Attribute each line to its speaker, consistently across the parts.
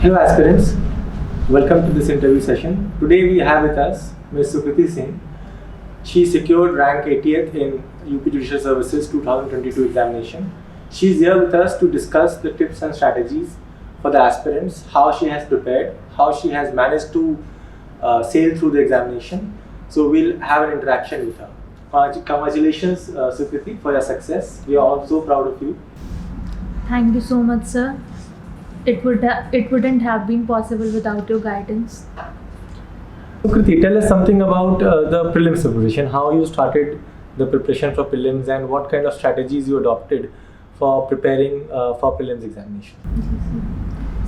Speaker 1: Hello aspirants, welcome to this interview session. Today we have with us Ms. Sukriti Singh. She secured rank 80th in UP Judicial Services 2022 examination. She is here with us to discuss the tips and strategies for the aspirants, how she has prepared, how she has managed to sail through the examination. So we'll have an interaction with her. Congratulations Sukriti for your success. We are all so proud of you.
Speaker 2: Thank you so much, sir. It wouldn't have been possible without your guidance.
Speaker 1: Sukriti, tell us something about the prelims preparation, how you started the preparation for prelims and what kind of strategies you adopted for preparing for prelims examination.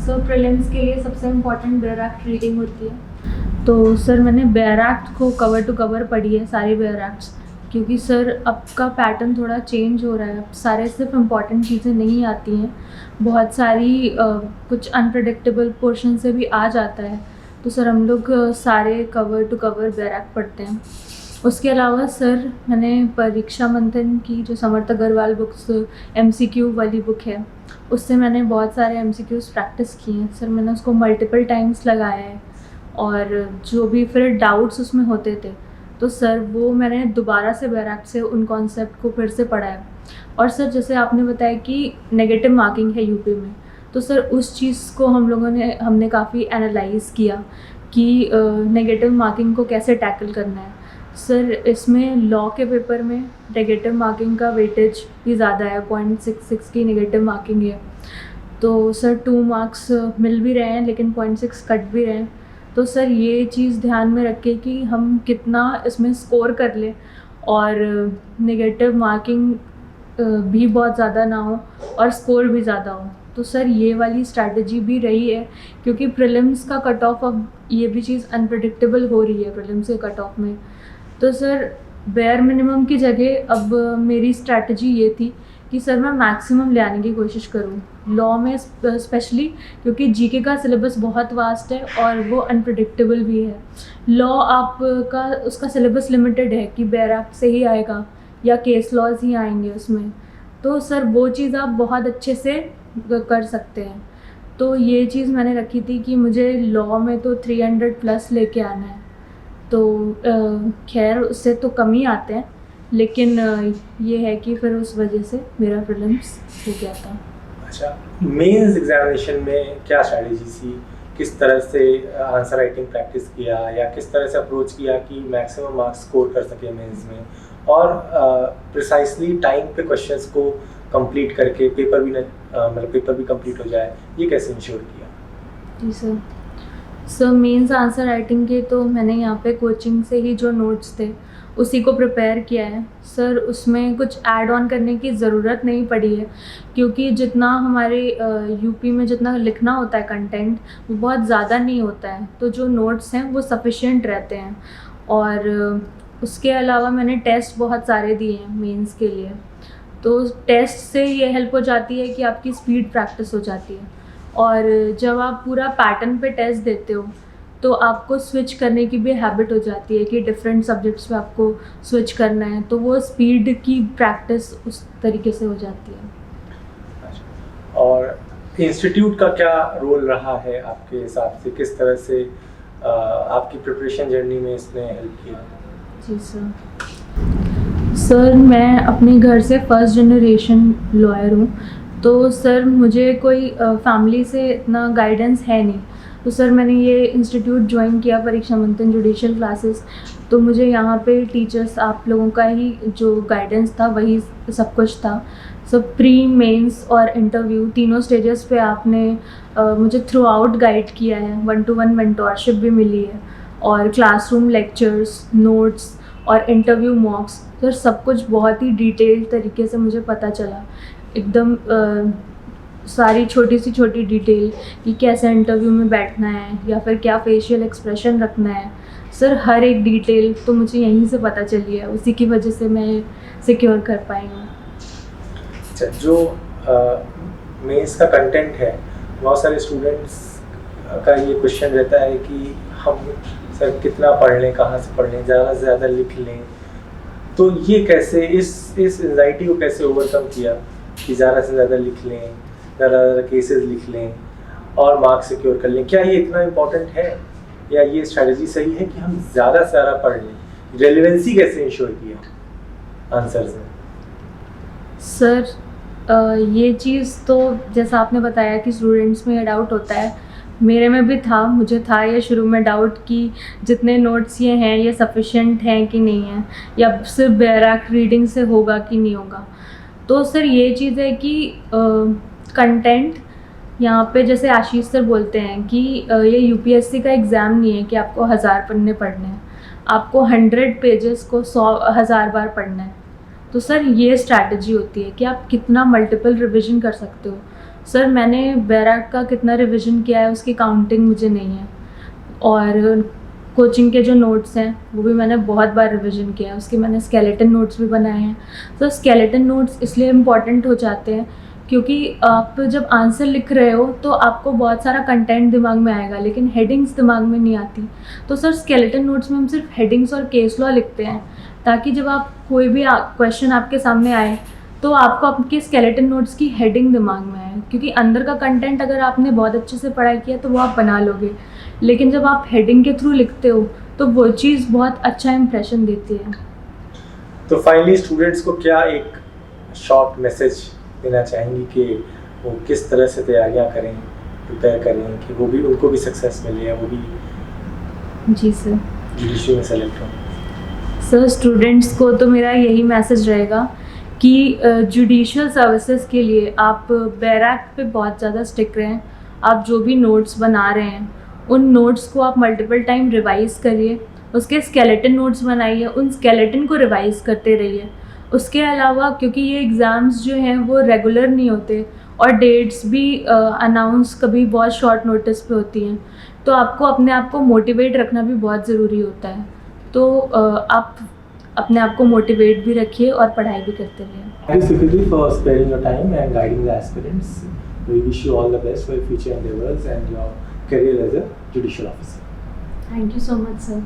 Speaker 2: So prelims के लिए सबसे important bare act reading होती है। तो sir मैंने bare act को cover to cover पढ़ी है, सारी बेयर एक्ट्स, क्योंकि सर अब का पैटर्न थोड़ा चेंज हो रहा है। अब सारे सिर्फ इम्पॉर्टेंट चीज़ें नहीं आती हैं, बहुत सारी कुछ अनप्रडिक्टेबल पोर्शन से भी आ जाता है। तो सर हम लोग सारे cover to cover bare act पढ़ते हैं। उसके अलावा सर मैंने परीक्षा मंथन की जो समर्थ अग्रवाल बुक्स MCQ वाली बुक है, उससे मैंने बहुत सारे MCQs प्रैक्टिस किए हैं। सर मैंने उसको मल्टीपल टाइम्स लगाया है और जो भी फिर डाउट्स उसमें होते थे तो सर वो मैंने दोबारा से बेयर एक्ट से उन कॉन्सेप्ट को फिर से पढ़ा है। और सर जैसे आपने बताया कि नेगेटिव मार्किंग है यूपी में, तो सर उस चीज़ को हमने काफ़ी एनालाइज़ किया कि नेगेटिव मार्किंग को कैसे टैकल करना है। सर इसमें लॉ के पेपर में नेगेटिव मार्किंग का वेटेज भी ज़्यादा है, 0.66 की नेगेटिव मार्किंग है। तो सर 2 मार्क्स मिल भी रहे हैं लेकिन 0.6 कट भी रहे हैं। तो सर ये चीज़ ध्यान में रखें कि हम कितना इसमें स्कोर कर लें और नेगेटिव मार्किंग भी बहुत ज़्यादा ना हो और स्कोर भी ज़्यादा हो। तो सर ये वाली स्ट्रैटेजी भी रही है, क्योंकि प्रीलिम्स का कट ऑफ अब ये भी चीज़ अनप्रेडिक्टेबल हो रही है प्रीलिम्स के कट ऑफ में। तो सर बेयर मिनिमम की जगह अब मेरी स्ट्रैटेजी ये थी कि सर मैं मैक्सिमम ले आने की कोशिश करूँ लॉ में, स्पेशली क्योंकि जीके का सिलेबस बहुत वास्ट है और वो अनप्रेडिक्टेबल भी है। लॉ आपका उसका सिलेबस लिमिटेड है कि बेयर एक्ट से ही आएगा या केस लॉज ही आएंगे उसमें। तो सर वो चीज़ आप बहुत अच्छे से कर सकते हैं। तो ये चीज़ मैंने रखी थी कि मुझे लॉ में तो 300+ लेके आना है। तो खैर उससे तो कम ही आते हैं, लेकिन ये है कि फिर उस वजह से मेरा प्रीलिम्स हो गया था।
Speaker 1: अच्छा, मेंस एग्जामिनेशन में क्या स्ट्रैटेजी थी? किस तरह से आंसर राइटिंग प्रैक्टिस किया या किस तरह से अप्रोच किया कि मैक्सिमम मार्क्स स्कोर कर सके मेंस में, और प्रिसाइसली टाइम पे क्वेश्चंस को कंप्लीट करके पेपर भी कंप्लीट हो जाए, ये कैसे इंश्योर किया?
Speaker 2: जी सर मेंस आंसर राइटिंग के तो मैंने यहाँ पे कोचिंग से ही जो नोट्स थे उसी को प्रिपेयर किया है। सर उसमें कुछ ऐड ऑन करने की ज़रूरत नहीं पड़ी है, क्योंकि जितना हमारे यूपी में जितना लिखना होता है कंटेंट वो बहुत ज़्यादा नहीं होता है। तो जो नोट्स हैं वो सफिशिएंट रहते हैं। और उसके अलावा मैंने टेस्ट बहुत सारे दिए हैं मेंस के लिए, तो टेस्ट से ये हेल्प हो जाती है कि आपकी स्पीड प्रैक्टिस हो जाती है। और जब आप पूरा पैटर्न पे टेस्ट देते हो तो आपको स्विच करने की भी हैबिट हो जाती है कि डिफरेंट सब्जेक्ट्स पे आपको स्विच करना है, तो वो स्पीड की प्रैक्टिस उस तरीके से हो जाती है।
Speaker 1: और इंस्टीट्यूट का क्या रोल रहा है आपके हिसाब से? किस तरह से आपकी प्रिपरेशन जर्नी में इसने हेल्प किया?
Speaker 2: जी सर मैं अपने घर से फर्स्ट जनरेशन लॉयर हूँ, तो सर मुझे कोई फैमिली से इतना गाइडेंस है नहीं। तो सर मैंने ये इंस्टीट्यूट ज्वाइन किया परीक्षा मंथन जुडिशियल क्लासेस, तो मुझे यहाँ पे टीचर्स आप लोगों का ही जो गाइडेंस था वही सब कुछ था। सब प्री मेंस और इंटरव्यू तीनों स्टेजेस पे आपने मुझे थ्रू आउट गाइड किया है। 1-to-1 मेंटोरशिप भी मिली है और क्लासरूम लेक्चर्स, नोट्स और इंटरव्यू मॉक्स, सर सब कुछ बहुत ही डिटेल्ड तरीके से मुझे पता चला। एकदम सारी छोटी सी छोटी डिटेल कि कैसे इंटरव्यू में बैठना है या फिर क्या फेशियल एक्सप्रेशन रखना है, सर हर एक डिटेल तो मुझे यहीं से पता चली है, उसी की वजह से मैं सिक्योर कर पाई हूँ।
Speaker 1: अच्छा, जो मेंस का कंटेंट है, बहुत सारे स्टूडेंट्स का ये क्वेश्चन रहता है कि हम सर कितना पढ़ लें, कहाँ से पढ़ लें, ज़्यादा से ज़्यादा लिख लें। तो ये कैसे इस एंजाइटी को कैसे ओवरकम किया कि ज़्यादा से ज़्यादा लिख लें, ज़्यादा केसेस लिख लें, और मार्क्स सिक्योर कर लें। क्या ये इतना इम्पोर्टेंट है या ये स्ट्रैटेजी सही है कि हम ज़्यादा से ज़्यादा पढ़ लें? रेलिवेंसी कैसे इंश्योर की है आंसर्स में?
Speaker 2: सर ये चीज़ तो जैसा आपने बताया कि स्टूडेंट्स में ये डाउट होता है, मेरे में भी था, मुझे था ये शुरू में डाउट कि जितने नोट्स ये हैं ये सफिशेंट हैं कि नहीं हैं, या सिर्फ बैराक रीडिंग से होगा कि नहीं होगा। तो सर ये चीज़ है कि कंटेंट यहाँ पे जैसे आशीष सर बोलते हैं कि ये यूपीएससी का एग्ज़ाम नहीं है कि आपको 1000 पन्ने पढ़ने हैं, आपको 100 पेजेस को 1000 बार पढ़ना है। तो सर ये स्ट्रैटेजी होती है कि आप कितना मल्टीपल रिवीजन कर सकते हो। सर मैंने बैराक का कितना रिवीजन किया है उसकी काउंटिंग मुझे नहीं है, और कोचिंग के जो नोट्स हैं वो भी मैंने बहुत बार रिवीजन किया है, उसके मैंने स्केलेटन नोट्स भी बनाए हैं। तो स्केलेटन नोट्स इसलिए इम्पॉर्टेंट हो जाते हैं क्योंकि आप जब आंसर लिख रहे हो तो आपको बहुत सारा कंटेंट दिमाग में आएगा लेकिन हेडिंग्स दिमाग में नहीं आती। तो सर स्केलेटन नोट्स में हम सिर्फ हेडिंग्स और केस लॉ लिखते हैं ताकि जब आप कोई भी क्वेश्चन आपके सामने आए तो आपको आपके स्केलेटन नोट्स की हेडिंग दिमाग में आए, क्योंकि अंदर का कंटेंट अगर आपने बहुत अच्छे से पढ़ाई किया तो वो आप बना लोगे, लेकिन जब आप हेडिंग के थ्रू लिखते हो तो वो चीज़ बहुत अच्छा इंप्रेशन देती है।
Speaker 1: तो फाइनली स्टूडेंट्स को क्या एक शॉर्ट मैसेज देना चाहेंगी कि वो किस तरह से तैयारियां करें, प्रिपेयर करें कि वो भी उनको भी सक्सेस मिले या वो भी
Speaker 2: जी सर,
Speaker 1: जुडिशरी में सेलेक्ट हों?
Speaker 2: सर स्टूडेंट्स को तो मेरा यही मैसेज रहेगा कि जुडिशियल सर्विसेज के लिए आप बैराक पे बहुत ज़्यादा स्टिक रहें। आप जो भी नोट्स बना रहे हैं उन नोट्स को आप मल्टीपल टाइम रिवाइज़ करिए, उसके स्केलेटन नोट्स बनाइए, उन स्केलेटन को रिवाइज़ करते रहिए। उसके अलावा क्योंकि ये एग्ज़ाम्स जो हैं वो रेगुलर नहीं होते और डेट्स भी अनाउंस कभी बहुत शॉर्ट नोटिस पे होती हैं, तो आपको अपने आप को मोटिवेट रखना भी बहुत ज़रूरी होता है। तो आप अपने आप को मोटिवेट भी रखिए और पढ़ाई भी करते रहिए।
Speaker 1: Thank you, Sukriti, for sparing your time and guiding the aspirants. We wish you all the best for your future endeavors and your career as a judicial officer.
Speaker 2: Thank you so much, sir.